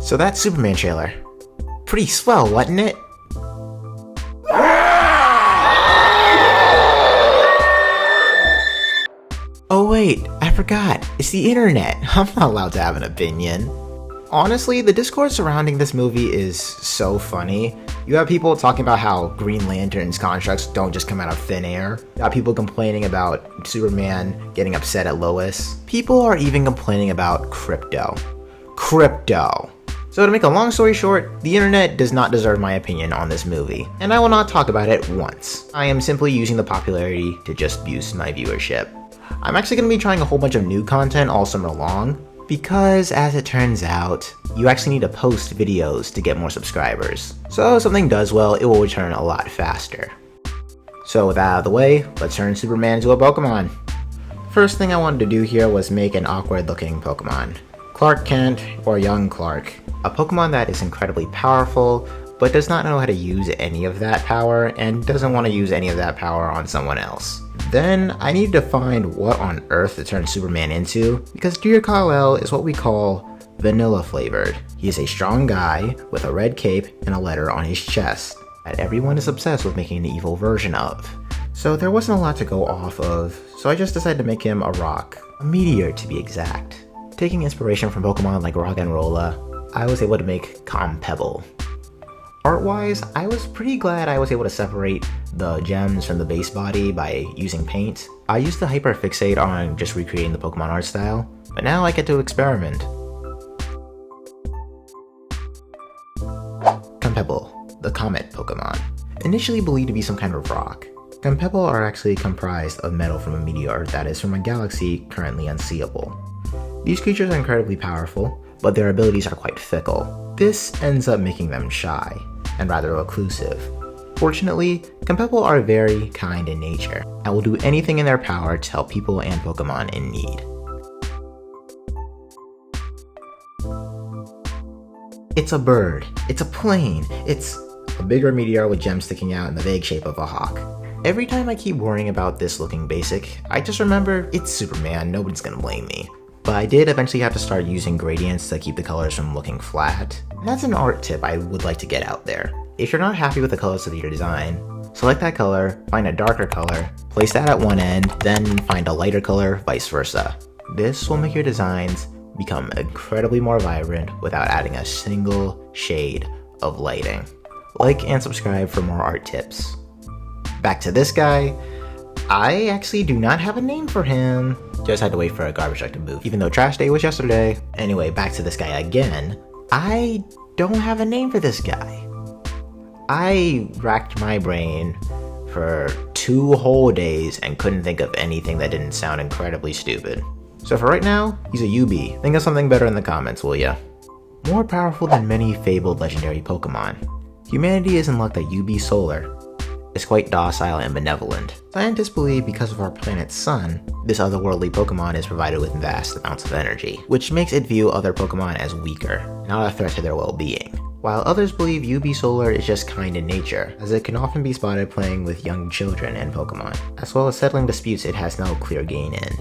So that Superman trailer, pretty swell, wasn't it? Oh wait, I forgot, it's the internet. I'm not allowed to have an opinion. Honestly, the discourse surrounding this movie is so funny. You have people talking about how Green Lantern's constructs don't just come out of thin air. You have people complaining about Superman getting upset at Lois. People are even complaining about crypto. So to make a long story short, the internet does not deserve my opinion on this movie, and I will not talk about it once. I am simply using the popularity to just boost my viewership. I'm actually going to be trying a whole bunch of new content all summer long, because as it turns out, you actually need to post videos to get more subscribers. So if something does well, it will return a lot faster. So with that out of the way, let's turn Superman into a Pokemon. First thing I wanted to do here was make an awkward looking Pokemon. Clark Kent, or Young Clark, a Pokemon that is incredibly powerful, but does not know how to use any of that power, and doesn't want to use any of that power on someone else. Then, I needed to find what on earth to turn Superman into, because Dear Kal-El is what we call vanilla flavored. He is a strong guy with a red cape and a letter on his chest that everyone is obsessed with making an evil version of. So there wasn't a lot to go off of, so I just decided to make him a rock. A meteor to be exact. Taking inspiration from Pokemon like Roggenrola, I was able to make Calm Pebble. Art-wise, I was pretty glad I was able to separate the gems from the base body by using paint. I used to hyperfixate on just recreating the Pokemon art style, but now I get to experiment. Campebble, the Comet Pokemon. Initially believed to be some kind of rock, Campebble are actually comprised of metal from a meteor that is from a galaxy currently unseeable. These creatures are incredibly powerful, but their abilities are quite fickle. This ends up making them shy, and rather reclusive. Fortunately, Campebble are very kind in nature, and will do anything in their power to help people and Pokemon in need. It's a bird, it's a plane, it's a bigger meteor with gems sticking out in the vague shape of a hawk. Every time I keep worrying about this looking basic, I just remember it's Superman, nobody's gonna blame me. But I did eventually have to start using gradients to keep the colors from looking flat. And that's an art tip I would like to get out there. If you're not happy with the colors of your design, select that color, find a darker color, place that at one end, then find a lighter color, vice versa. This will make your designs become incredibly more vibrant without adding a single shade of lighting. Like and subscribe for more art tips. Back to this guy. I actually do not have a name for him. Just had to wait for a garbage truck to move, even though trash day was yesterday. Anyway, back to this guy again. I don't have a name for this guy. I racked my brain for 2 whole days and couldn't think of anything that didn't sound incredibly stupid. So for right now, he's a UB. Think of something better in the comments, will ya? More powerful than many fabled legendary Pokemon, humanity is in luck that UB Solar is quite docile and benevolent. Scientists believe because of our planet's sun, this otherworldly Pokemon is provided with vast amounts of energy, which makes it view other Pokemon as weaker, not a threat to their well-being. While others believe UB Solar is just kind in nature, as it can often be spotted playing with young children and Pokemon, as well as settling disputes it has no clear gain in.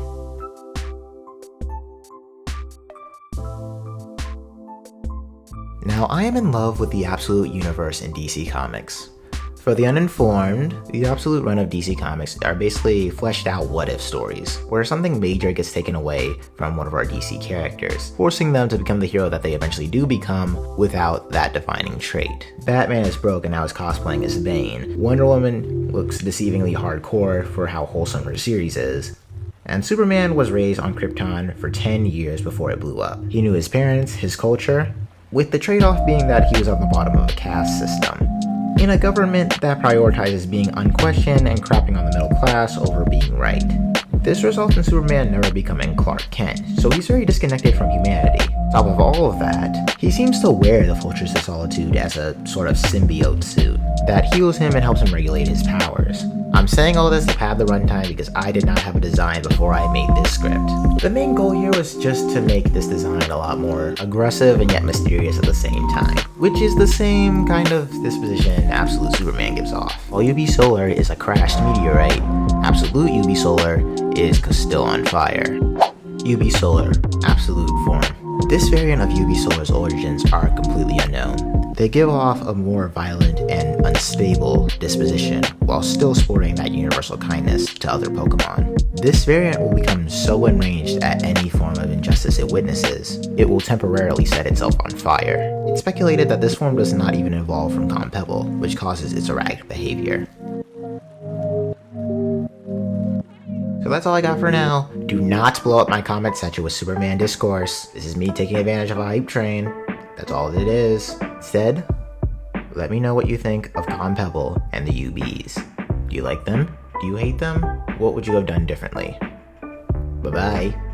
Now, I am in love with the Absolute universe in DC Comics. For the uninformed, the Absolute run of DC Comics are basically fleshed out what-if stories, where something major gets taken away from one of our DC characters, forcing them to become the hero that they eventually do become without that defining trait. Batman is broke and now is cosplaying as Bane. Wonder Woman looks deceivingly hardcore for how wholesome her series is. And Superman was raised on Krypton for 10 years before it blew up. He knew his parents, his culture, with the trade-off being that he was on the bottom of a caste system. In a government that prioritizes being unquestioned and crapping on the middle class over being right. This results in Superman never becoming Clark Kent, so he's very disconnected from humanity. On top of all of that, he seems to wear the Fortress of Solitude as a sort of symbiote suit that heals him and helps him regulate his powers. I'm saying all this to pad the runtime because I did not have a design before I made this script. The main goal here was just to make this design a lot more aggressive and yet mysterious at the same time, which is the same kind of disposition Absolute Superman gives off. While UB Solar is a crashed meteorite, Absolute UB Solar is still on fire. UB Solar, Absolute form. This variant of Solar's origins are completely unknown. They give off a more violent and unstable disposition while still sporting that universal kindness to other Pokemon. This variant will become so enraged at any form of injustice it witnesses, it will temporarily set itself on fire. It's speculated that this form does not even evolve from Pebble, which causes its erratic behavior. So that's all I got for now. Do not blow up my comment section with Superman discourse. This is me taking advantage of a hype train. That's all it is. Instead, let me know what you think of Pebble and the UBs. Do you like them? Do you hate them? What would you have done differently? Bye-bye.